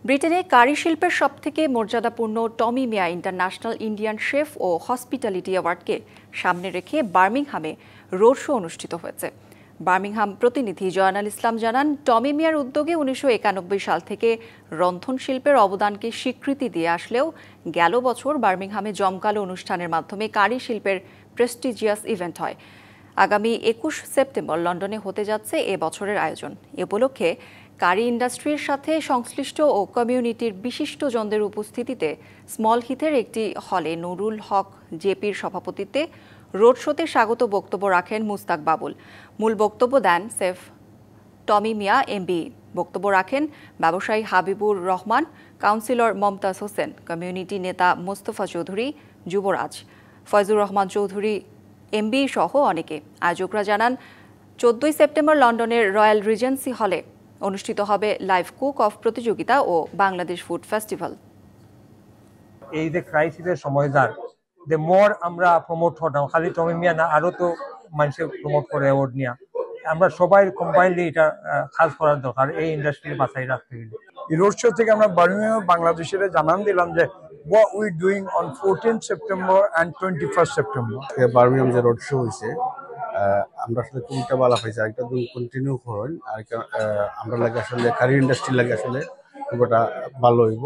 ব্রিটেনে কারি শিল্পের সবথেকে মর্যাদাপূর্ণ টমি মিয়া ইন্টারন্যাশনাল ইন্ডিয়ান শেফ ও হসপিটালিটি অ্যাওয়ার্ডকে সামনে রেখে বার্মিংহামে রোড শো অনুষ্ঠিত হয়েছে। বার্মিংহাম প্রতিনিধি জয়নাল ইসলাম জানান, টমি মিয়ার উদ্যোগে ১৯৯১ সাল থেকে রন্ধন শিল্পের অবদানকে স্বীকৃতি দিয়ে আসলেও গেল বছর বার্মিংহামে জমকালো অনুষ্ঠানের মাধ্যমে কারি শিল্পের প্রেস্টিজিয়াস ইভেন্ট হয়। আগামী ২১ সেপ্টেম্বর লন্ডনে হতে যাচ্ছে এ বছরের আয়োজন। এ উপলক্ষে কারি ইন্ডাস্ট্রির সাথে সংশ্লিষ্ট ও কমিউনিটির বিশিষ্টজনদের উপস্থিতিতে স্মল হিথের একটি হলে নুরুল হক জেপির সভাপতিত্বে রোড শোতে স্বাগত বক্তব্য রাখেন মুস্তাক বাবুল। মূল বক্তব্য দেন সেফ টমি মিয়া এমবি। বক্তব্য রাখেন ব্যবসায়ী হাবিবুর রহমান, কাউন্সিলর মমতাজ হোসেন, কমিউনিটি নেতা মোস্তফা চৌধুরী, যুবরাজ, ফয়জুর রহমান চৌধুরী এমবি সহ অনেকে। আয়োজকরা জানান, ১৪ সেপ্টেম্বর লন্ডনের রয়্যাল রিজেন্সি হলে অনুষ্ঠিত হবে লাইভ কুক অফ প্রতিযোগিতা ও বাংলাদেশ ফুড ফেস্টিভ্যাল। এই যে ক্রাইসিসের সময়দার যে মোর আমরা প্রমোট হতাম, খালি টমি মিয়া না, আরো তো মানুষের প্রমোট করে অ্যাওয়ার্ড নিয়ে আমরা সবাই কম্বাইনলি এটা কাজ করার দরকার এই ইন্ডাস্ট্রি বাঁচাই রাখতে গেলে। এই রোড শো থেকে আমরা বার্মিংহাম বাংলাদেশের জানান দিলাম যে what we doing on 14th September and 21st September. Birmingham যে রোড শো হয়েছে আমরা আসলে কোনটা বলা হয়েছে আরেকটা দিন কন্টিনিউ করেন আর আমরা লাগে আসলে কারি ইন্ডাস্ট্রি লাগে আসলে খুব একটা ভালো হইব।